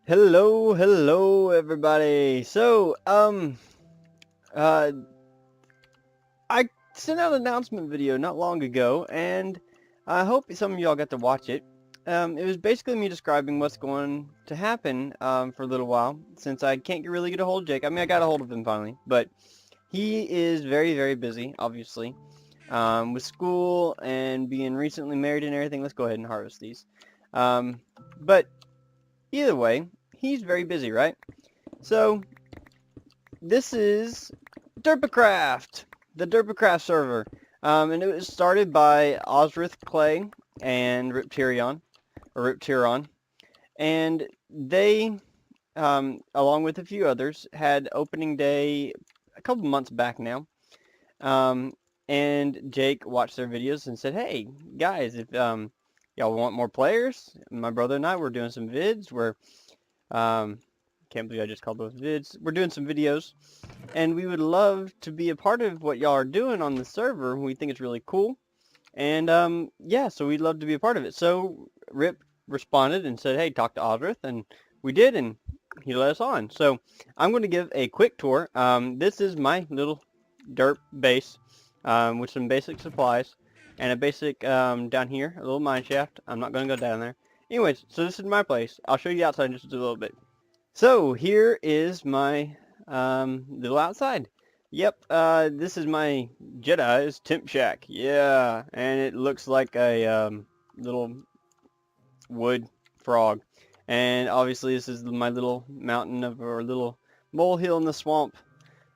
Hello everybody. Uh I sent out an announcement video not long ago and I hope some of y'all got to watch it. It was basically me describing what's going to happen for a little while since I can't really get a hold of Jake. I mean, I got a hold of him finally, but he is very busy, obviously. With school and being recently married and everything. Let's go ahead and harvest these. Um, but either way, he's very busy, right? So this is Derpacraft, the Derpacraft server, and it was started by Osrith Clay and Riptyron, and they, along with a few others, had opening day a couple months back now. Um, and Jake watched their videos and said, "Hey guys, if y'all want more players, my brother and I were doing some vids. Um, can't believe I just called those vids. We're doing some videos, and we would love to be a part of what y'all are doing on the server. We think it's really cool, and yeah, so we'd love to be a part of it." So Rip responded and said, "Hey, talk to Audrith," and we did, and he let us on. So I'm going to give a quick tour. This is my little dirt base with some basic supplies and a basic down here, a little mine shaft. I'm not going to go down there. Anyways, so this is my place. I'll show you the outside in just a little bit. So here is my little outside. Yep, this is my Jedi's temp shack. Yeah, and it looks like a little wood frog. And obviously this is my little mountain of or little molehill in the swamp.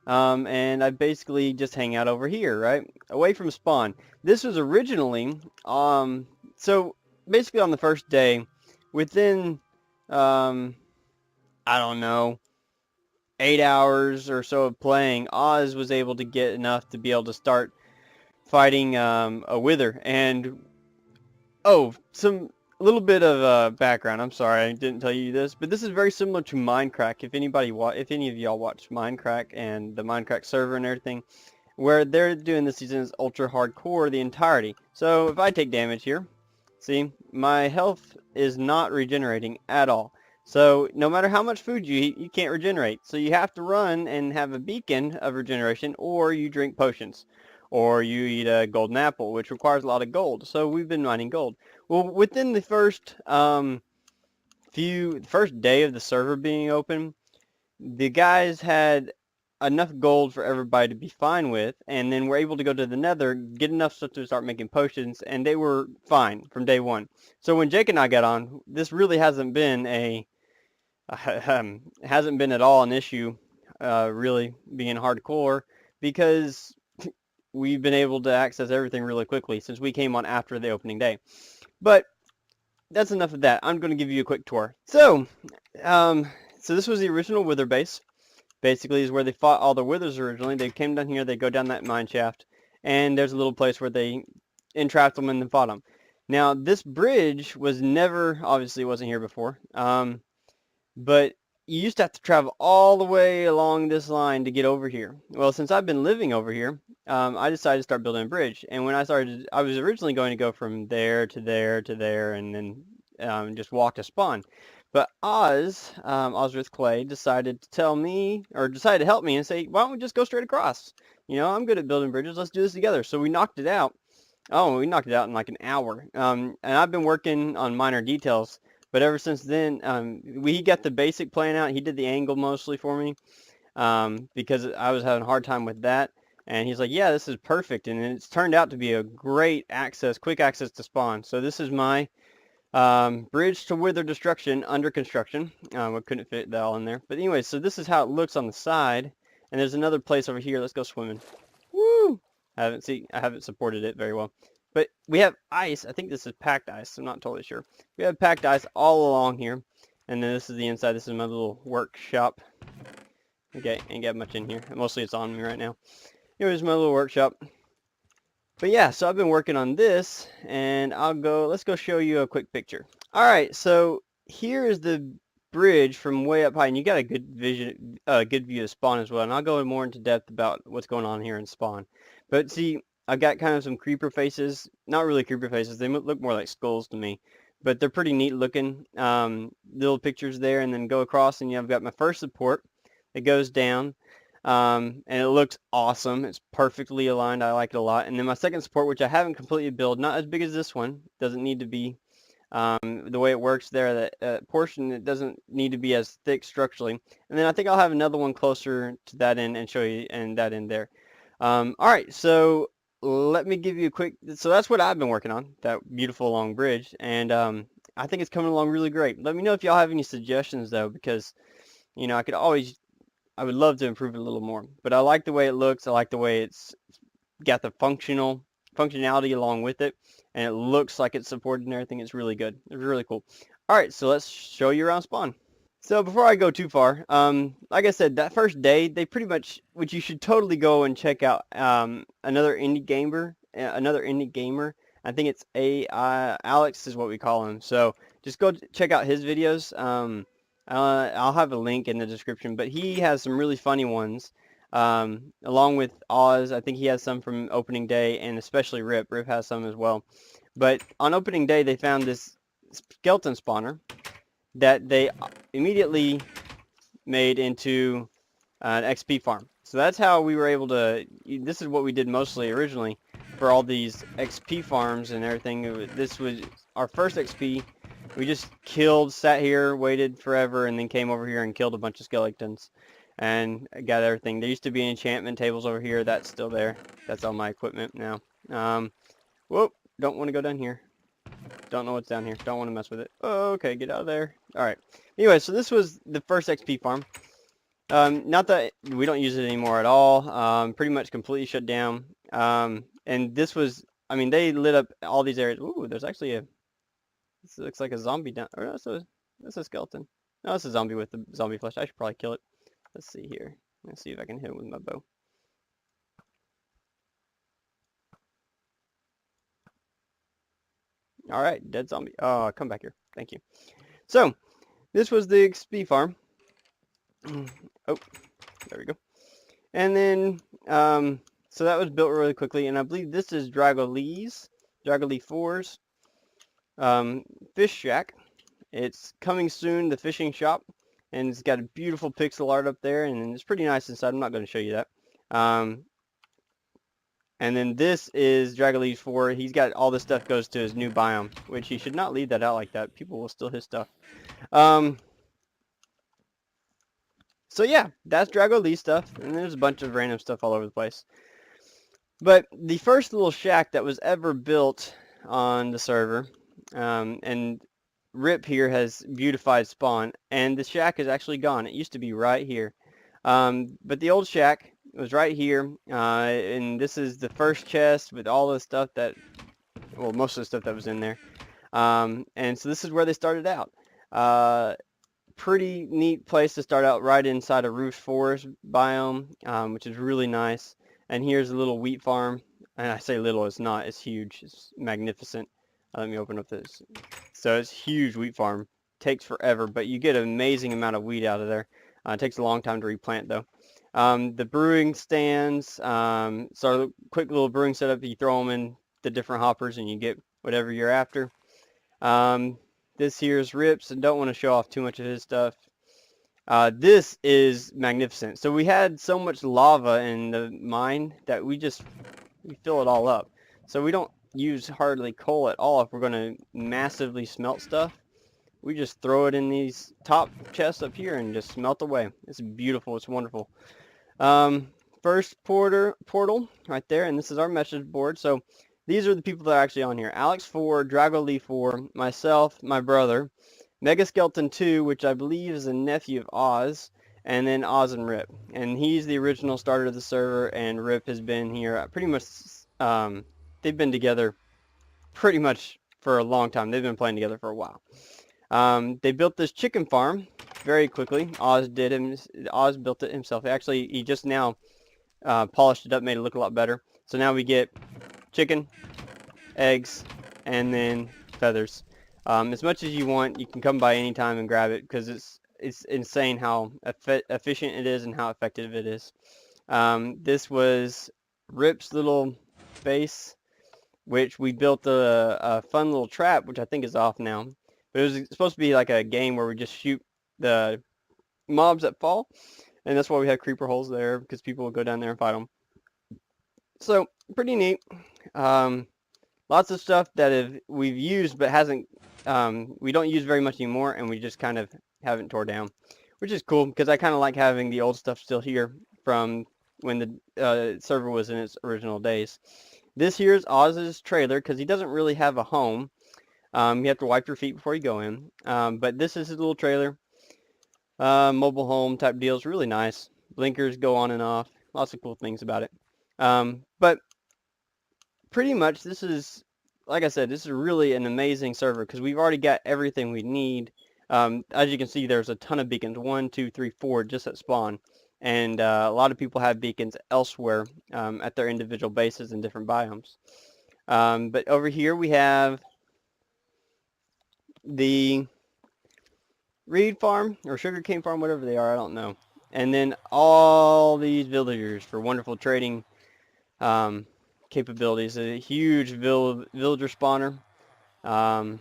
And I basically just hang out over here, right? Away from spawn. This was originally, so basically on the first day, within, I don't know, 8 hours or so of playing, Oz was able to get enough to be able to start fighting a wither. And oh, some a little bit of background. I'm sorry I didn't tell you this, but this is very similar to Minecraft. If any of y'all watch Minecraft and the Minecraft server and everything, where they're doing the seasons ultra hardcore the entirety. So if I take damage here, see, my health is not regenerating at all. So no matter how much food you eat, you can't regenerate. So you have to run and have a beacon of regeneration, or you drink potions, or you eat a golden apple, which requires a lot of gold. So we've been mining gold. Well, within the first day of the server being open, the guys had enough gold for everybody to be fine with, and then we're able to go to the nether, get enough stuff to start making potions, and they were fine from day one. So when Jake and I got on, this really hasn't been hasn't been at all an issue, really being hardcore, because we've been able to access everything really quickly since we came on after the opening day. But that's enough of that. I'm going to give you a quick tour. So this was the original wither base. Basically is where they fought all the withers originally. They came down here, they go down that mine shaft, and there's a little place where they entrapped them and then fought them. Now, this bridge was never, obviously wasn't here before, but you used to have to travel all the way along this line to get over here. Well, since I've been living over here, I decided to start building a bridge. And when I was originally going to go from there to there to there, and then just walk to spawn. But Osrith Clay, decided to tell me, or decided to help me and say, why don't we just go straight across? You know, I'm good at building bridges. Let's do this together. So we knocked it out. Oh, we knocked it out in like an hour. And I've been working on minor details. But ever since then, we got the basic plan out. He did the angle mostly for me because I was having a hard time with that. And he's like, yeah, this is perfect. And it's turned out to be a great access, quick access to spawn. So this is my bridge to wither destruction under construction. I couldn't fit that all in there. But anyway, so this is how it looks on the side. And there's another place over here. Let's go swimming. Woo! I haven't supported it very well. But we have ice. I think this is packed ice. I'm not totally sure. We have packed ice all along here. And then this is the inside. This is my little workshop. Okay, ain't got much in here. Mostly it's on me right now. Here's my little workshop. But yeah, so I've been working on this, and let's go show you a quick picture. Alright, so here is the bridge from way up high, and you got a good good view of spawn as well, and I'll go more into depth about what's going on here in spawn. But see, I've got kind of some creeper faces, not really creeper faces, they look more like skulls to me. but they're pretty neat looking. Little pictures there, and then go across, and I've got my first support. It goes down, and it looks awesome. It's perfectly aligned. I like it a lot. And then my second support, which I haven't completely built, not as big as this one. Doesn't need to be. The way it works there, that portion, it doesn't need to be as thick structurally. And then I think I'll have another one closer to that end and show you and that end there. All right, so let me give you a quick, so that's what I've been working on, that beautiful long bridge, and I think it's coming along really great. Let me know if y'all have any suggestions though, because I would love to improve it a little more, but I like the way it looks. I like the way it's got the functionality along with it, and it looks like it's supported and everything. It's really good. It's really cool. All right, so let's show you around spawn. So before I go too far, like I said, that first day, they pretty much, which you should totally go and check out, another indie gamer. I think it's Alex is what we call him. So just go check out his videos. I'll have a link in the description, but he has some really funny ones. Along with Oz, I think he has some from opening day, and especially Rip. Rip has some as well. But on opening day, they found this skeleton spawner that they immediately made into an XP farm. So that's how we were able to, this is what we did mostly originally for all these XP farms and everything. This was our first XP. We just sat here, waited forever, and then came over here and killed a bunch of skeletons and got everything. There used to be enchantment tables over here. That's still there. That's all my equipment now. Whoop, don't want to go down here. Don't know what's down here. Don't want to mess with it. Oh, okay, get out of there. Alright. Anyway, so this was the first XP farm. Not that we don't use it anymore at all. Pretty much completely shut down. And this was, I mean, they lit up all these areas. Ooh, there's actually this looks like a zombie down, or that's a skeleton. No, it's a zombie with the zombie flesh. I should probably kill it. Let's see here. Let's see if I can hit it with my bow. All right, dead zombie. Oh, come back here. Thank you. So, this was the XP farm. Oh, there we go. And then, so that was built really quickly, and I believe this is Dragolee's, Dragolee 4's fish shack. It's coming soon, the fishing shop, and it's got a beautiful pixel art up there, and it's pretty nice inside. I'm not going to show you that. And then this is Dragolee's 4. He's got all this stuff goes to his new biome, which he should not leave that out like that. People will steal his stuff. So yeah, that's Dragolee stuff, and there's a bunch of random stuff all over the place. But the first little shack that was ever built on the server, and Rip here has beautified spawn, and the shack is actually gone. It used to be right here. But the old shack was right here, and this is the first chest with all the stuff that, well, most of the stuff that was in there. And so this is where they started out. Pretty neat place to start out, right inside a roof forest biome, which is really nice. And here's a little wheat farm. And I say little, it's not, it's huge, it's magnificent. Let me open up this. So it's huge wheat farm. Takes forever, but you get an amazing amount of wheat out of there. It takes a long time to replant though. The brewing stands, so a quick little brewing setup. You throw them in the different hoppers and you get whatever you're after. This here's Rips, and don't want to show off too much of his stuff. This is magnificent. So we had so much lava in the mine that we fill it all up. So we don't use hardly coal at all if we're going to massively smelt stuff. We just throw it in these top chests up here and just smelt away. It's beautiful. It's wonderful. First portal right there, and this is our message board. So these are the people that are actually on here. Alex 4, Dragolee 4, myself, my brother, Mega Skeleton 2, which I believe is a nephew of Oz, and then Oz and Rip. And he's the original starter of the server, and Rip has been here pretty much, they've been together pretty much for a long time. They've been playing together for a while. They built this chicken farm very quickly. Oz built it himself. Actually, he just now polished it up, made it look a lot better. So now we get chicken, eggs, and then feathers. As much as you want, you can come by anytime and grab it, because it's insane how efficient it is and how effective it is. This was Rip's little base. which we built a fun little trap, which I think is off now. But it was supposed to be like a game where we just shoot the mobs that fall, and that's why we have creeper holes there, because people will go down there and fight them. So pretty neat. Lots of stuff that we've used but hasn't, we don't use very much anymore, and we just kind of haven't tore down, which is cool because I kind of like having the old stuff still here from when the server was in its original days. This here is Oz's trailer because he doesn't really have a home. You have to wipe your feet before you go in. But this is his little trailer. Mobile home type deals, really nice. Blinkers go on and off. Lots of cool things about it. But pretty much this is, like I said, this is really an amazing server because we've already got everything we need. As you can see, there's a ton of beacons, 1, 2, 3, 4 just at spawn. And a lot of people have beacons elsewhere at their individual bases in different biomes. But over here we have the reed farm or sugarcane farm, whatever they are, I don't know. And then all these villagers for wonderful trading capabilities. A huge villager spawner. So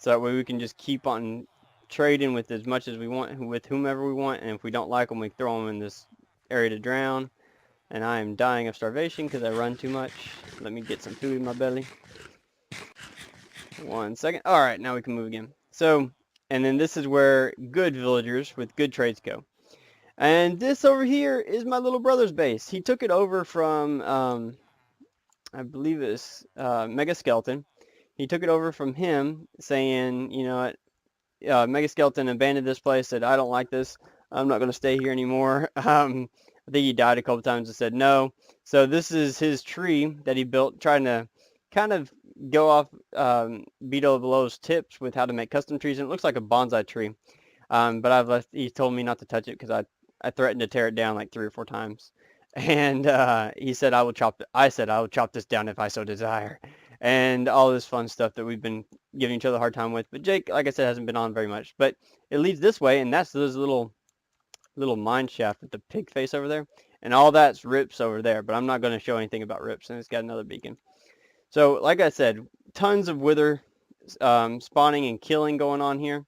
that way we can just keep on trading with as much as we want, with whomever we want. And if we don't like them, we throw them in this area to drown. And I am dying of starvation because I run too much. Let me get some food in my belly. 1 second. Alright, now we can move again. So, and then this is where good villagers with good trades go. And this over here is my little brother's base. He took it over from, I believe it's Mega Skeleton. He took it over from him, saying, you know what, Mega Skeleton abandoned this place, said, I don't like this. I'm not going to stay here anymore. I think he died a couple times and said no. So this is his tree that he built, trying to kind of go off Beto Below's tips with how to make custom trees. And it looks like a bonsai tree. But he told me not to touch it because I threatened to tear it down like 3 or 4 times. And he said, I said, I will chop this down if I so desire. And all this fun stuff that we've been giving each other a hard time with. But Jake, like I said, hasn't been on very much. But it leads this way, and that's those little mine shaft with the pig face over there. And all that's rips over there. But I'm not going to show anything about rips. And it's got another beacon. So, like I said, tons of wither spawning and killing going on here.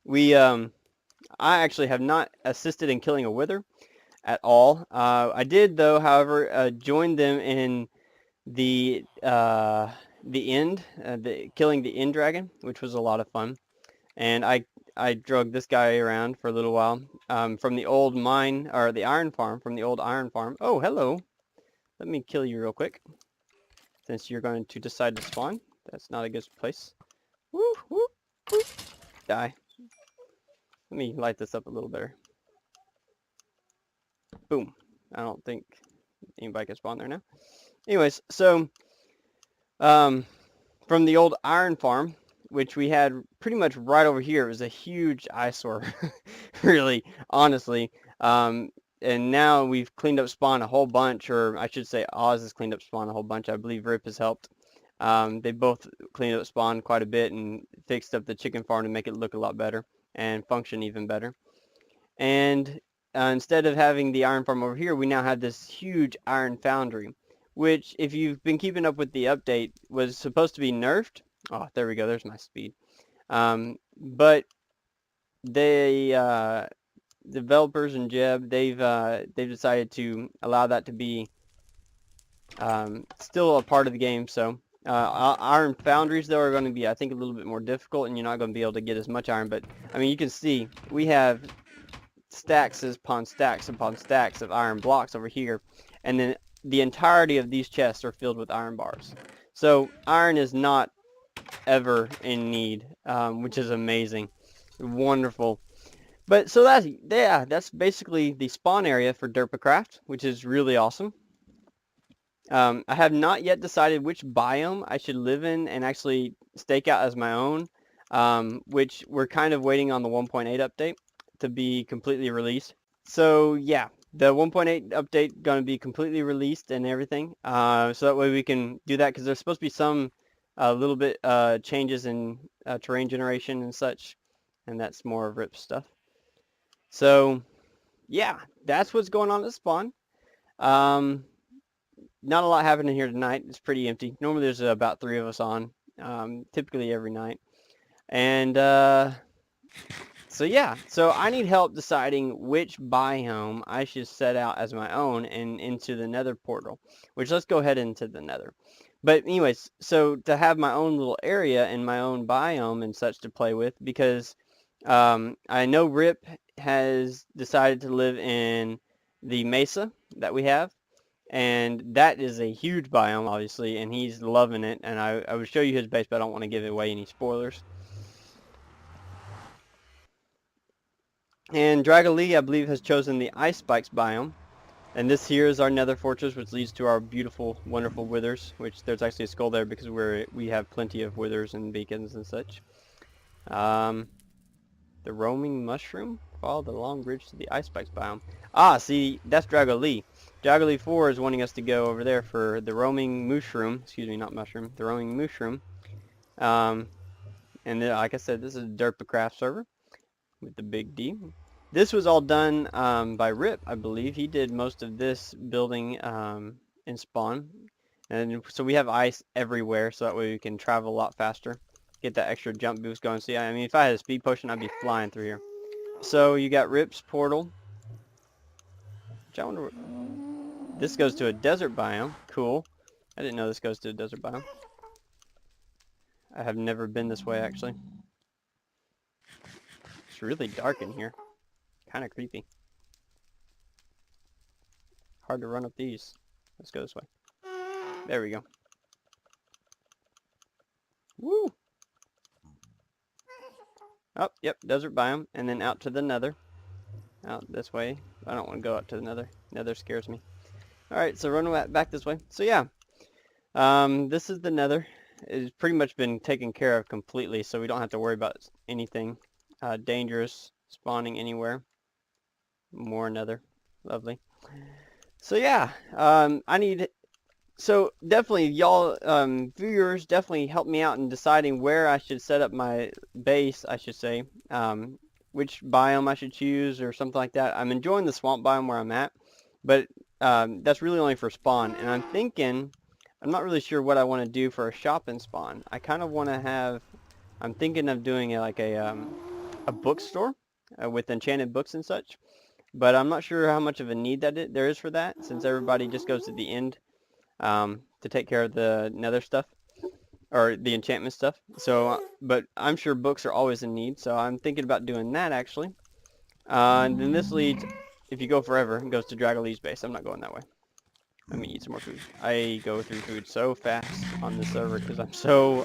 I actually have not assisted in killing a wither at all. I did, though, however, join them in the end, killing the end dragon, which was a lot of fun. And I drug this guy around for a little while from the old mine, or the iron farm, from the old iron farm. Oh, hello. Let me kill you real quick, since you're going to decide to spawn. That's not a good place. Woo, woo, woo. Die. Let me light this up a little better. Boom. I don't think anybody can spawn there now. Anyways, so from the old iron farm, which we had pretty much right over here, it was a huge eyesore, really, honestly. And now we've cleaned up spawn a whole bunch, or I should say Oz has cleaned up spawn a whole bunch. I believe Rip has helped. They both cleaned up spawn quite a bit and fixed up the chicken farm to make it look a lot better and function even better. And instead of having the iron farm over here, we now have this huge iron foundry, which, if you've been keeping up with the update, was supposed to be nerfed. Oh, there we go. There's my speed. But they, developers and Jeb, they've decided to allow that to be still a part of the game. So iron foundries, though, are going to be, I think, a little bit more difficult, and you're not going to be able to get as much iron. But I mean, you can see we have stacks upon stacks upon stacks of iron blocks over here, and then the entirety of these chests are filled with iron bars. So iron is not ever in need, which is amazing, wonderful. But so that's basically the spawn area for Derpacraft, which is really awesome. I have not yet decided which biome I should live in and actually stake out as my own, which we're kind of waiting on the 1.8 update to be completely released. So yeah, the 1.8 update going to be completely released and everything, so that way we can do that, because there's supposed to be some little bit changes in terrain generation and such, and that's more of Rip's stuff. So yeah, that's what's going on at spawn. not a lot happening here tonight. It's pretty empty. Normally there's about 3 of us on, typically every night. And so yeah, so I need help deciding which biome I should set out as my own and into the Nether portal, which let's go ahead into the Nether. But anyways, so to have my own little area and my own biome and such to play with, because I know Rip has decided to live in the mesa that we have, and that is a huge biome, obviously, and he's loving it, and I would show you his base, but I don't want to give away any spoilers. And Dragalee, I believe, has chosen the Ice Spikes biome. And this here is our Nether Fortress, which leads to our beautiful, wonderful withers, which there's actually a skull there because we have plenty of withers and beacons and such. The roaming mushroom? Follow the long bridge to the Ice Spikes biome. Ah, see, that's Dragalee. Dragalee 4 is wanting us to go over there for the roaming mushroom. Excuse me, not mushroom. The roaming mushroom. And then, like I said, this is a Derpacraft server with the big D. This was all done by Rip, I believe. He did most of this building in spawn. And so we have ice everywhere, so that way we can travel a lot faster. Get that extra jump boost going. See, I mean, if I had a speed potion, I'd be flying through here. So you got Rip's portal. Which I wonder, this goes to a desert biome. Cool. I didn't know this goes to a desert biome. I have never been this way, actually. It's really dark in here. Kind of creepy. Hard to run up these. Let's go this way. There we go. Woo! Oh, yep, desert biome, and then out to the Nether. Out this way. I don't want to go out to the Nether. Nether scares me. Alright, so run back this way. So yeah, this is the Nether. It's pretty much been taken care of completely, so we don't have to worry about anything dangerous spawning anywhere. More Nether. Lovely. So yeah, so definitely y'all viewers definitely help me out in deciding where I should set up my base, I should say, which biome I should choose or something like that. I'm enjoying the swamp biome where I'm at, but that's really only for spawn, and I'm not really sure what I want to do for a shop and spawn. I kind of want to have, I'm thinking of doing a bookstore with enchanted books and such. But I'm not sure how much of a need there is for that, since everybody just goes to the end to take care of the Nether stuff, or the enchantment stuff. So, but I'm sure books are always in need, so I'm thinking about doing that, actually. And then this leads, if you go forever, it goes to Dragalee's base. I'm not going that way. Let me eat some more food. I go through food so fast on this server because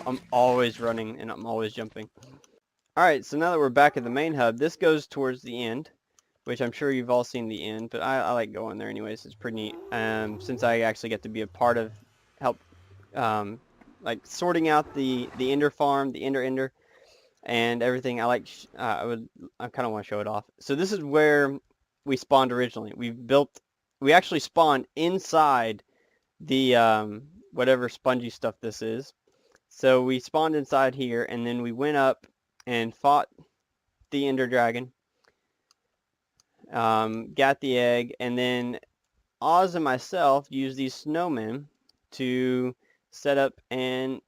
I'm always running and I'm always jumping. Alright, so now that we're back at the main hub, this goes towards the end, which I'm sure you've all seen the end, but I like going there anyways. It's pretty neat. Since I actually get to be a part of like sorting out the Ender farm, the Ender, and everything. I kind of want to show it off. So this is where we spawned originally. We actually spawned inside the whatever spongy stuff this is. So we spawned inside here, and then we went up and fought the Ender Dragon. Got the egg, and then Oz and myself used these snowmen to set up an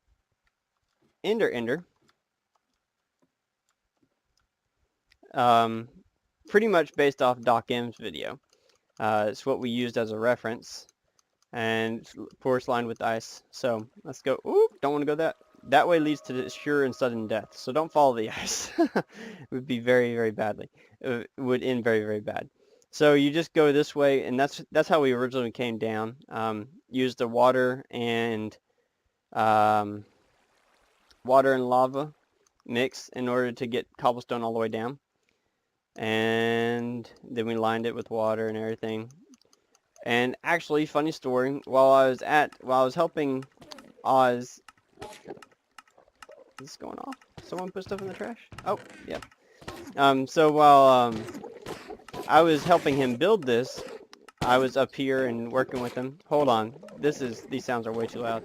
Ender. Pretty much based off Doc M's video. It's what we used as a reference, and of course lined with ice. So let's go. Ooh, don't want to go that way leads to sure and sudden death. So don't follow the ice. It would be very, very badly. It would end very, very bad. So you just go this way, and that's how we originally came down. Used the water and lava mix in order to get cobblestone all the way down. And then we lined it with water and everything. And actually, funny story, while I was helping Oz, is this going off? Someone put stuff in the trash? Oh, yeah. So while I was helping him build this, I was up here and working with him. Hold on, these sounds are way too loud.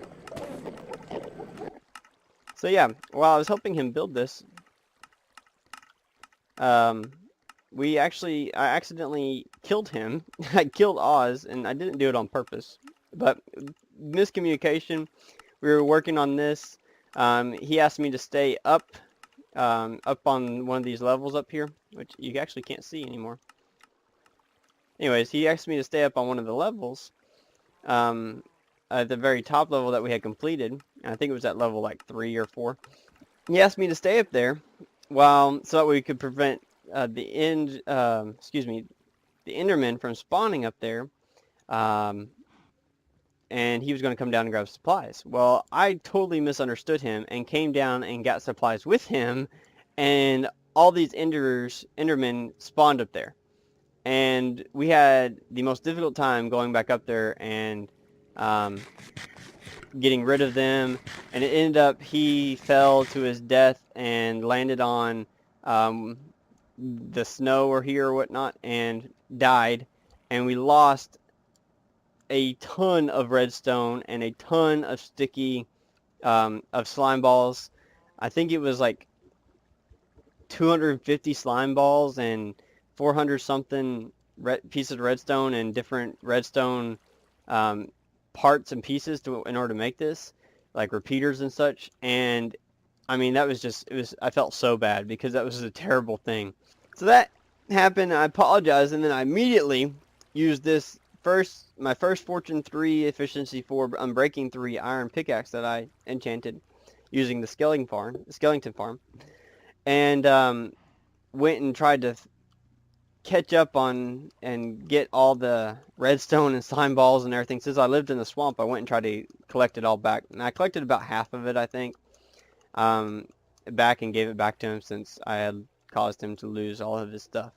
So yeah, while I was helping him build this, I accidentally killed him. I killed Oz, and I didn't do it on purpose. But miscommunication. We were working on this. He asked me to stay up on one of these levels up here, which you actually can't see anymore. Anyways, he asked me to stay up on one of the levels at the very top level that we had completed. And I think it was at level like 3 or 4. He asked me to stay up there so that we could prevent the Endermen from spawning up there. And he was going to come down and grab supplies. Well, I totally misunderstood him and came down and got supplies with him, and all these Endermen spawned up there. And we had the most difficult time going back up there and getting rid of them. And it ended up he fell to his death and landed on the snow or here or whatnot and died. And we lost a ton of redstone and a ton of sticky of slime balls. I think it was like 250 slime balls and 400 something pieces of redstone and different redstone parts and pieces in order to make this, like repeaters and such. And I mean, that was just, I felt so bad because that was a terrible thing. So that happened. I apologized, and then I immediately used this my first Fortune 3 Efficiency 4 Unbreaking 3 iron pickaxe that I enchanted using the skeleton farm, and went and tried to catch up on and get all the redstone and slime balls and everything. Since I lived in the swamp, I went and tried to collect it all back, and I collected about half of it, I think, back, and gave it back to him since I had caused him to lose all of his stuff.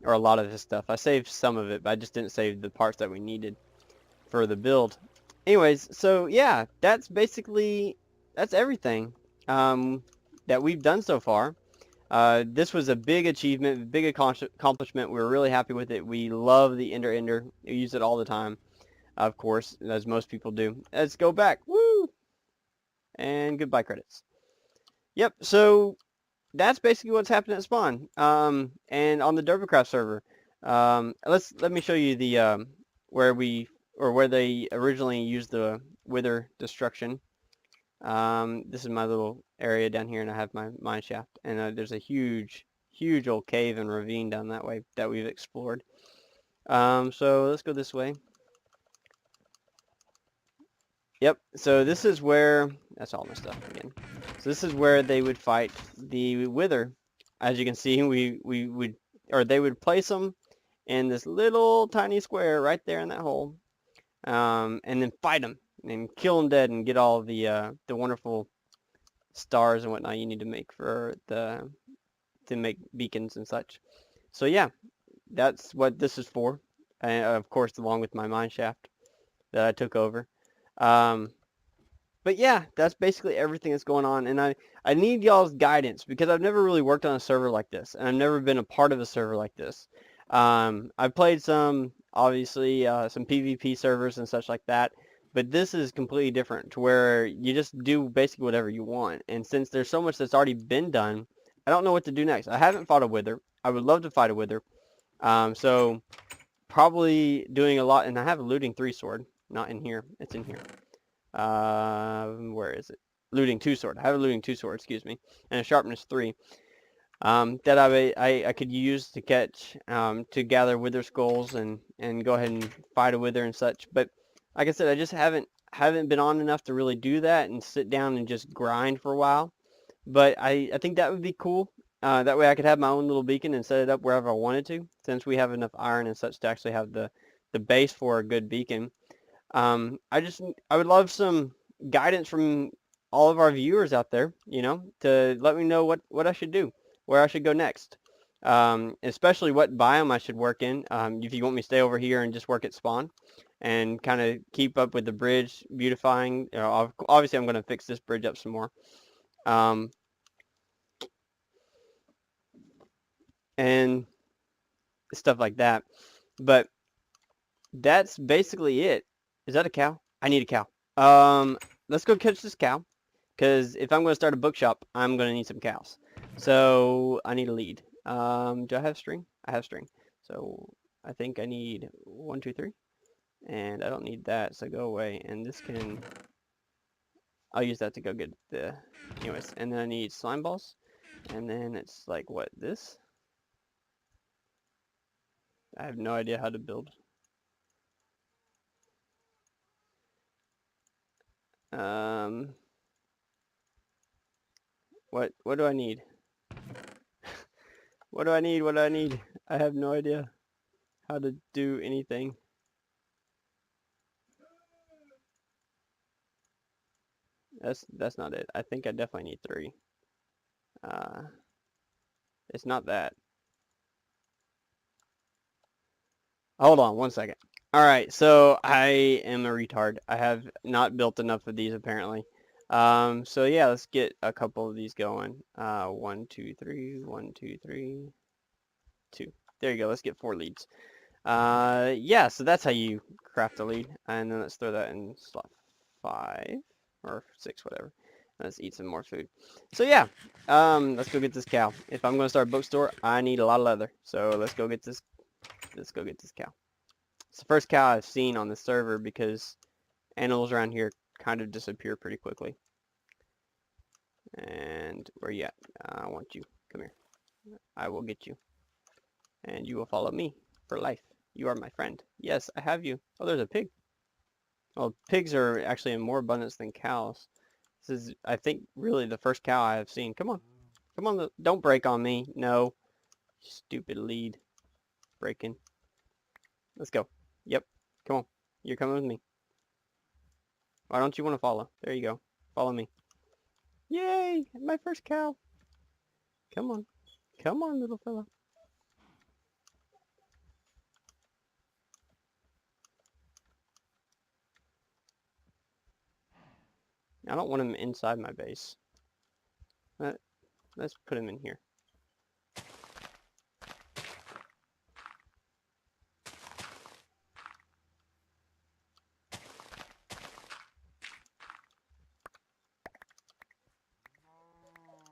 Or a lot of his stuff. I saved some of it, but I just didn't save the parts that we needed for the build. Anyways, so yeah, that's everything that we've done so far. This was a big achievement, big accomplishment. We were really happy with it. We love the Ender. We use it all the time, of course, as most people do. Let's go back. Woo! And goodbye credits. Yep, so that's basically what's happening at spawn. And on the Derpacraft server, let me show you the where they originally used the wither destruction. This is my little area down here, and I have my mine shaft, and there's a huge old cave and ravine down that way that we've explored. So let's go this way. Yep, so this is where, that's all my stuff again. So this is where they would fight the wither. As you can see, they would place them in this little tiny square right there in that hole, and then fight them and kill them dead and get all the wonderful stars and whatnot you need to make to make beacons and such. So yeah, that's what this is for, and of course along with my mine shaft that I took over. But yeah, that's basically everything that's going on, and I need y'all's guidance because I've never really worked on a server like this, and I've never been a part of a server like this. I've played obviously, some PvP servers and such like that, but this is completely different, to where you just do basically whatever you want, and since there's so much that's already been done, I don't know what to do next. I haven't fought a wither. I would love to fight a wither, so probably doing a lot, and I have a looting 3 sword. Not in here. It's in here. Where is it? Looting 2 sword. I have a looting 2 sword, excuse me, and a sharpness 3. That I could use to catch, to gather wither skulls and go ahead and fight a wither and such. But like I said, I just haven't been on enough to really do that and sit down and just grind for a while. But I think that would be cool. That way I could have my own little beacon and set it up wherever I wanted to, since we have enough iron and such to actually have the base for a good beacon. I would love some guidance from all of our viewers out there, to let me know what I should do, where I should go next, especially what biome I should work in. If you want me to stay over here and just work at spawn and kind of keep up with the bridge beautifying, obviously I'm going to fix this bridge up some more, and stuff like that. But that's basically it. Is that a cow? I need a cow. Let's go catch this cow, because if I'm going to start a bookshop, I'm going to need some cows. So I need a lead. Do I have string? I have string. So I think I need 1, 2, 3. And I don't need that, so go away. And this can... I'll use that to go get the... Anyways, and then I need slime balls. And then it's like, what, this? I have no idea how to build. What do I need? What do I need? What do I need? I have no idea how to do anything. That's not it. I think I definitely need 3. It's not that. Hold on 1 second. Alright, so I am a retard. I have not built enough of these apparently. So yeah, let's get a couple of these going. 1, 2, 3, 1, 2, 3, 2. There you go, let's get 4 leads. Yeah, so that's how you craft a lead. And then let's throw that in slot 5 or 6, whatever. Let's eat some more food. So yeah, let's go get this cow. If I'm gonna start a bookstore, I need a lot of leather. So let's go get this cow. It's the first cow I've seen on the server because animals around here kind of disappear pretty quickly. And where you at? I want you. Come here. I will get you. And you will follow me for life. You are my friend. Yes, I have you. Oh, there's a pig. Well, pigs are actually in more abundance than cows. This is, I think, really the first cow I have seen. Come on. Come on. Don't break on me. No. Stupid lead. Breaking. Let's go. Yep. Come on. You're coming with me. Why don't you want to follow? There you go. Follow me. Yay! My first cow. Come on. Come on, little fella. I don't want him inside my base. Let's put him in here.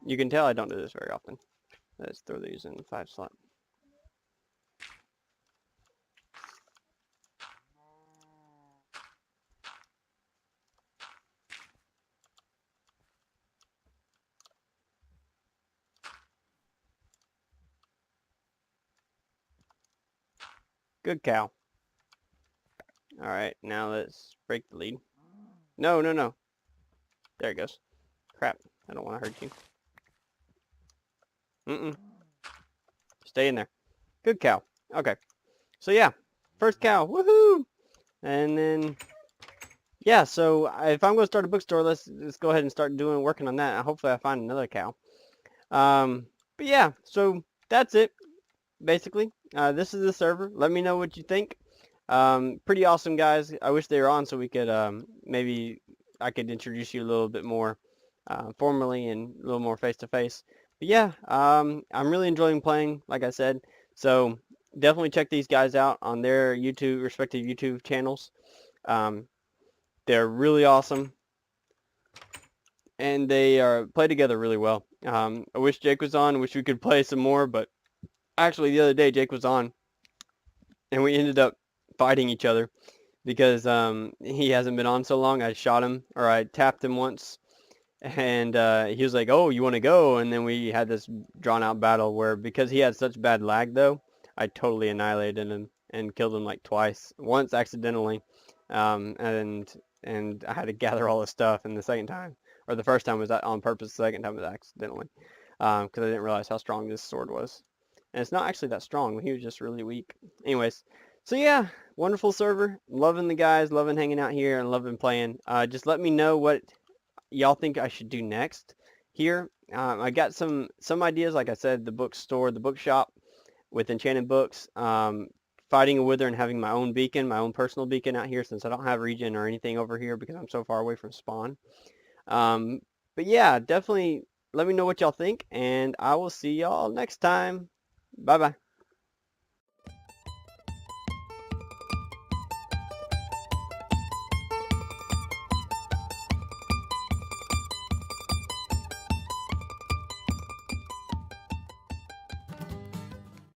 You can tell I don't do this very often. Let's throw these in the 5 slot. Good cow. Alright, now let's break the lead. No, no, no. There it goes. Crap. I don't want to hurt you. Stay in there. Good cow. Okay. So yeah. First cow. Woohoo! And then... yeah, so if I'm going to start a bookstore, let's go ahead and start working on that. Hopefully I find another cow. But yeah, so that's it. Basically, this is the server. Let me know what you think. Pretty awesome, guys. I wish they were on so we could maybe I could introduce you a little bit more formally and a little more face to face. But yeah, I'm really enjoying playing, like I said. So definitely check these guys out on their respective YouTube channels. They're really awesome, and they play together really well. I wish Jake was on. Wish we could play some more, but actually the other day Jake was on, and we ended up fighting each other because he hasn't been on so long. I shot him, or I tapped him once, and he was like, "Oh, you want to go?" And then we had this drawn-out battle where, because he had such bad lag, though, I totally annihilated him and killed him like twice. Once accidentally, and I had to gather all his stuff. And the second time, or the first time was on purpose. The second time was accidentally, because I didn't realize how strong this sword was. And it's not actually that strong. He was just really weak. Anyways, so yeah, wonderful server. Loving the guys, loving hanging out here, and loving playing. Just let me know what y'all think I should do next here. I got some ideas. Like I said, the bookstore, the bookshop with enchanted books. Fighting a wither and having my own beacon, my own personal beacon out here, since I don't have regen or anything over here because I'm so far away from spawn. But yeah, definitely let me know what y'all think, and I will see y'all next time. Bye-bye.